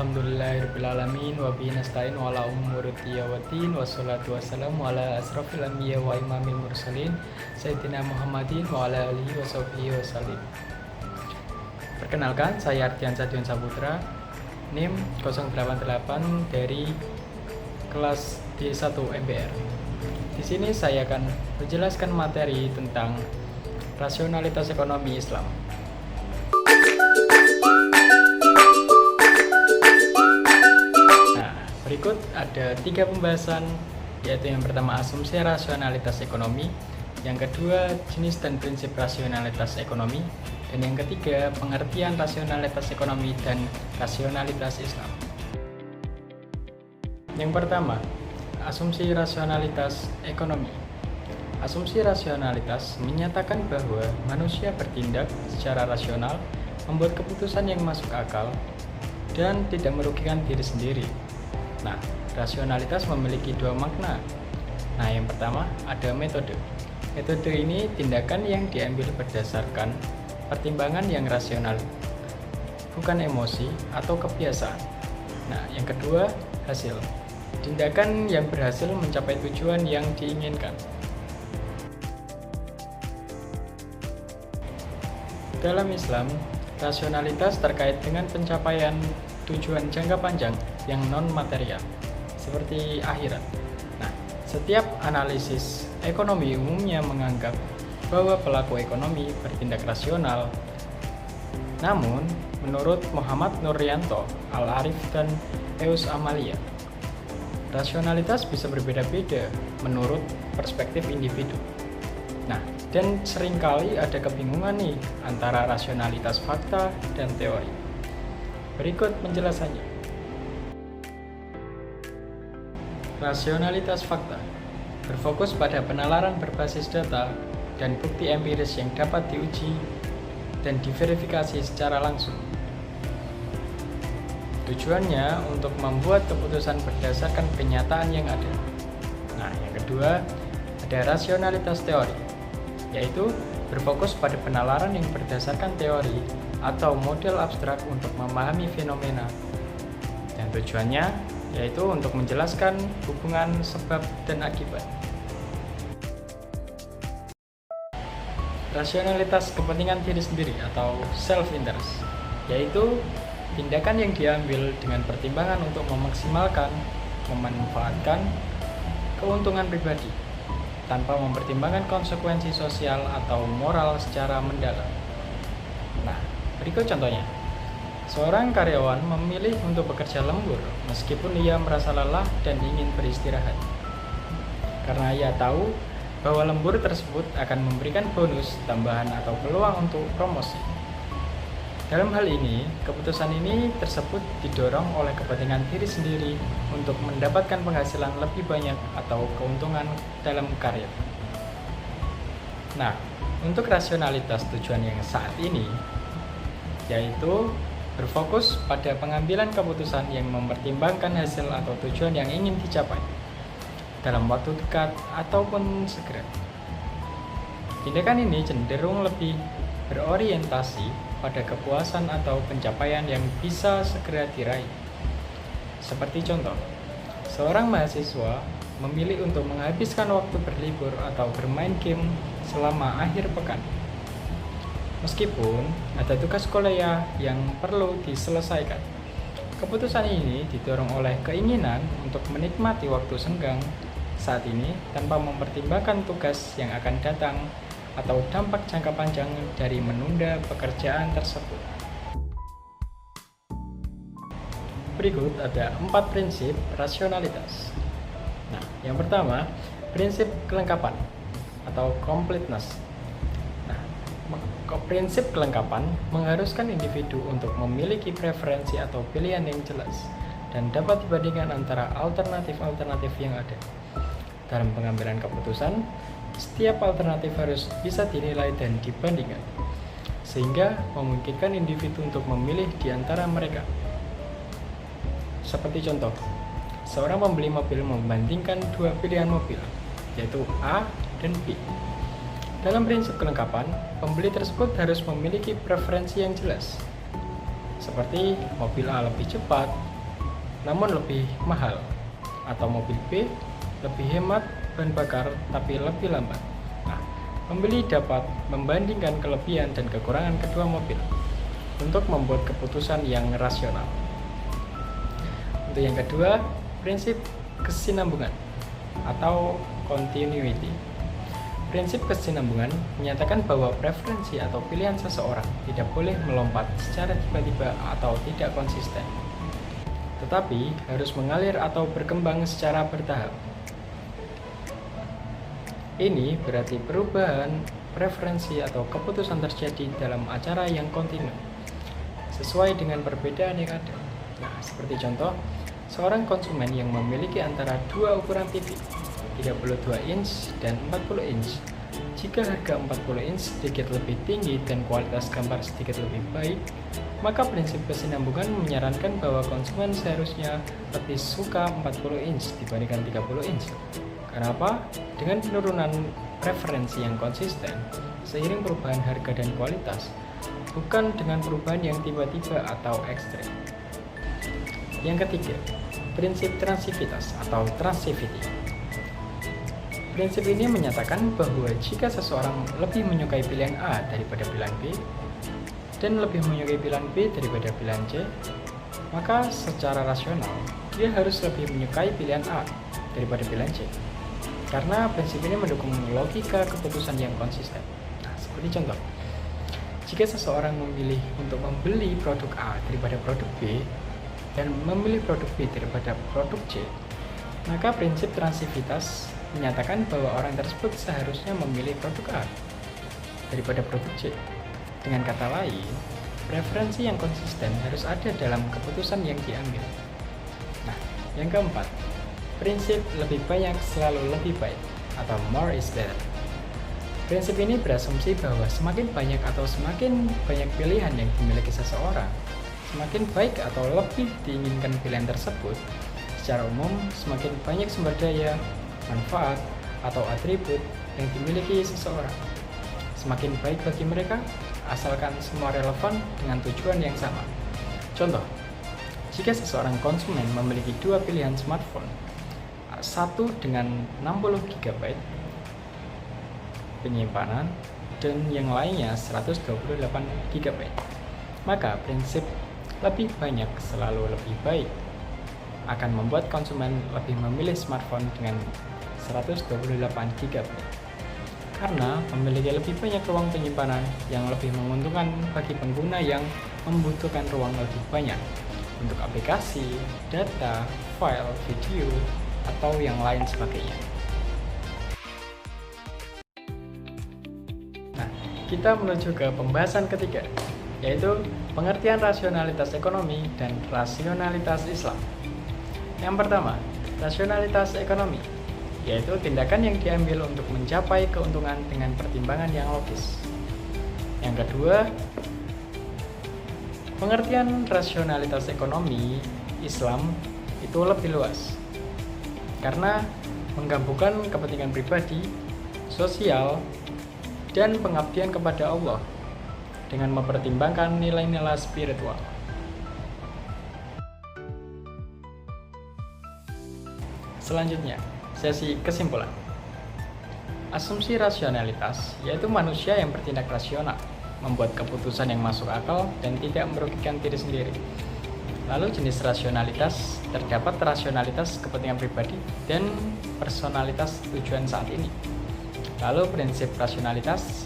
Alhamdulillahirrabbilalamin wa bihi nasta'in wa ala umuri waddin wassalatu wassalamu ala asrofil anbiya wa imamil mursalin Sayyidina Muhammadin wa ala alihi wa sahbihi wa salim. Perkenalkan, saya Ardiansyah Dion Saputra, NIM 088 dari kelas D1 MPR. Di sini saya akan menjelaskan materi tentang rasionalitas ekonomi Islam. Berikut ada 3 pembahasan, yaitu yang pertama asumsi rasionalitas ekonomi, yang kedua jenis dan prinsip rasionalitas ekonomi, dan yang ketiga pengertian rasionalitas ekonomi dan rasionalitas Islam. Yang pertama, asumsi rasionalitas ekonomi. Asumsi rasionalitas menyatakan bahwa manusia bertindak secara rasional, membuat keputusan yang masuk akal, dan tidak merugikan diri sendiri. Nah, rasionalitas memiliki 2 makna. Nah, yang pertama ada metode. Metode ini tindakan yang diambil berdasarkan pertimbangan yang rasional, bukan emosi atau kebiasaan. Nah, yang kedua hasil. Tindakan yang berhasil mencapai tujuan yang diinginkan. Dalam Islam, rasionalitas terkait dengan pencapaian tujuan jangka panjang yang non-material, seperti akhirat. Nah, setiap analisis ekonomi umumnya menganggap bahwa pelaku ekonomi bertindak rasional. Namun, menurut Muhammad Nuryanto, Al-Arif, dan Eus Amalia, rasionalitas bisa berbeda-beda menurut perspektif individu. Nah, dan seringkali ada kebingungan nih antara rasionalitas fakta dan teori. Berikut penjelasannya. Rasionalitas fakta berfokus pada penalaran berbasis data dan bukti empiris yang dapat diuji dan diverifikasi secara langsung. Tujuannya untuk membuat keputusan berdasarkan kenyataan yang ada. Nah, yang kedua, ada rasionalitas teori, yaitu berfokus pada penalaran yang berdasarkan teori atau model abstrak untuk memahami fenomena, dan tujuannya yaitu untuk menjelaskan hubungan sebab dan akibat. Rasionalitas kepentingan diri sendiri atau self-interest, yaitu tindakan yang diambil dengan pertimbangan untuk memaksimalkan, memanfaatkan keuntungan pribadi tanpa mempertimbangkan konsekuensi sosial atau moral secara mendalam. Nah, berikut contohnya. Seorang karyawan memilih untuk bekerja lembur meskipun ia merasa lelah dan ingin beristirahat. Karena ia tahu bahwa lembur tersebut akan memberikan bonus tambahan atau peluang untuk promosi. Dalam hal ini, keputusan ini tersebut didorong oleh kepentingan diri sendiri untuk mendapatkan penghasilan lebih banyak atau keuntungan dalam karir. Nah, untuk rasionalitas tujuan yang saat ini, yaitu berfokus pada pengambilan keputusan yang mempertimbangkan hasil atau tujuan yang ingin dicapai dalam waktu dekat ataupun segera. Tindakan ini cenderung lebih berorientasi pada kepuasan atau pencapaian yang bisa segera diraih. Seperti contoh, seorang mahasiswa memilih untuk menghabiskan waktu berlibur atau bermain game selama akhir pekan. Meskipun ada tugas kuliah yang perlu diselesaikan, keputusan ini didorong oleh keinginan untuk menikmati waktu senggang saat ini tanpa mempertimbangkan tugas yang akan datang atau dampak jangka panjang dari menunda pekerjaan tersebut. Berikut ada 4 prinsip rasionalitas. Nah, yang pertama, prinsip kelengkapan atau completeness. Prinsip kelengkapan mengharuskan individu untuk memiliki preferensi atau pilihan yang jelas dan dapat dibandingkan antara alternatif-alternatif yang ada. Dalam pengambilan keputusan, setiap alternatif harus bisa dinilai dan dibandingkan, sehingga memungkinkan individu untuk memilih di antara mereka. Seperti contoh, seorang pembeli mobil membandingkan 2 pilihan mobil, yaitu A dan B. Dalam prinsip kelengkapan, pembeli tersebut harus memiliki preferensi yang jelas, seperti mobil A lebih cepat, namun lebih mahal, atau mobil B lebih hemat bahan bakar tapi lebih lambat. Nah, pembeli dapat membandingkan kelebihan dan kekurangan kedua mobil untuk membuat keputusan yang rasional. Untuk yang kedua, prinsip kesinambungan atau continuity. Prinsip kesinambungan menyatakan bahwa preferensi atau pilihan seseorang tidak boleh melompat secara tiba-tiba atau tidak konsisten, tetapi harus mengalir atau berkembang secara bertahap. Ini berarti perubahan preferensi atau keputusan terjadi dalam acara yang kontinu, sesuai dengan perbedaan yang ada. Nah, seperti contoh, seorang konsumen yang memiliki antara dua ukuran TV, 32 inch dan 40 inch. Jika harga 40 inch sedikit lebih tinggi dan kualitas gambar sedikit lebih baik, maka prinsip kesinambungan menyarankan bahwa konsumen seharusnya lebih suka 40 inch dibandingkan 30 inch. Kenapa? Dengan penurunan preferensi yang konsisten seiring perubahan harga dan kualitas, bukan dengan perubahan yang tiba-tiba atau ekstrem. Yang ketiga, prinsip transivitas atau transivity. Prinsip ini menyatakan bahwa jika seseorang lebih menyukai pilihan A daripada pilihan B, dan lebih menyukai pilihan B daripada pilihan C, maka secara rasional, dia harus lebih menyukai pilihan A daripada pilihan C. Karena prinsip ini mendukung logika keputusan yang konsisten. Nah, seperti contoh, jika seseorang memilih untuk membeli produk A daripada produk B, dan memilih produk B daripada produk C, maka prinsip transivitas menyatakan bahwa orang tersebut seharusnya memilih produk A daripada produk C. Dengan kata lain, preferensi yang konsisten harus ada dalam keputusan yang diambil. Nah, yang keempat, prinsip lebih banyak selalu lebih baik atau more is better. Prinsip ini berasumsi bahwa semakin banyak atau semakin banyak pilihan yang dimiliki seseorang, semakin baik atau lebih diinginkan pilihan tersebut. Secara umum, semakin banyak sumber daya, manfaat, atau atribut yang dimiliki seseorang, semakin baik bagi mereka, asalkan semua relevan dengan tujuan yang sama. Contoh, jika seseorang konsumen memiliki dua pilihan smartphone, satu dengan 60 GB penyimpanan dan yang lainnya 128 GB, maka prinsip lebih banyak selalu lebih baik akan membuat konsumen lebih memilih smartphone dengan 128 GB karena memiliki lebih banyak ruang penyimpanan yang lebih menguntungkan bagi pengguna yang membutuhkan ruang lebih banyak untuk aplikasi, data, file, video, atau yang lain sebagainya. Nah, kita menuju ke pembahasan ketiga, yaitu pengertian rasionalitas ekonomi dan rasionalitas Islam. Yang pertama, rasionalitas ekonomi, yaitu tindakan yang diambil untuk mencapai keuntungan dengan pertimbangan yang logis. Yang kedua, pengertian rasionalitas ekonomi Islam itu lebih luas, karena menggabungkan kepentingan pribadi, sosial, dan pengabdian kepada Allah dengan mempertimbangkan nilai-nilai spiritual. Selanjutnya, sesi kesimpulan. Asumsi rasionalitas yaitu manusia yang bertindak rasional, membuat keputusan yang masuk akal dan tidak merugikan diri sendiri. Lalu jenis rasionalitas, terdapat rasionalitas kepentingan pribadi dan personalitas tujuan saat ini. Lalu prinsip rasionalitas,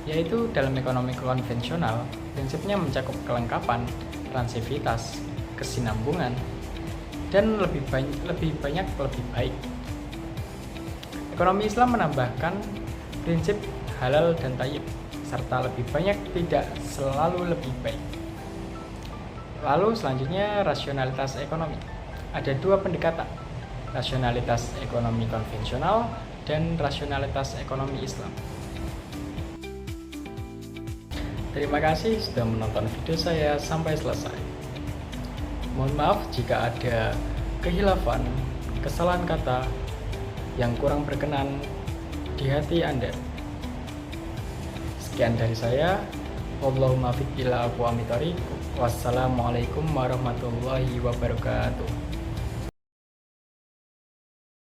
yaitu dalam ekonomi konvensional, prinsipnya mencakup kelengkapan, transivitas, kesinambungan, dan lebih banyak lebih baik. Ekonomi Islam menambahkan prinsip halal dan thayyib, serta lebih banyak tidak selalu lebih baik. Lalu selanjutnya rasionalitas ekonomi. Ada dua pendekatan, rasionalitas ekonomi konvensional dan rasionalitas ekonomi Islam. Terima kasih sudah menonton video saya sampai selesai. Mohon maaf jika ada kehilafan, kesalahan kata yang kurang berkenan di hati Anda. Sekian dari saya. Wallahumma fiq ila aqwamit thoriq. Wassalamualaikum warahmatullahi wabarakatuh.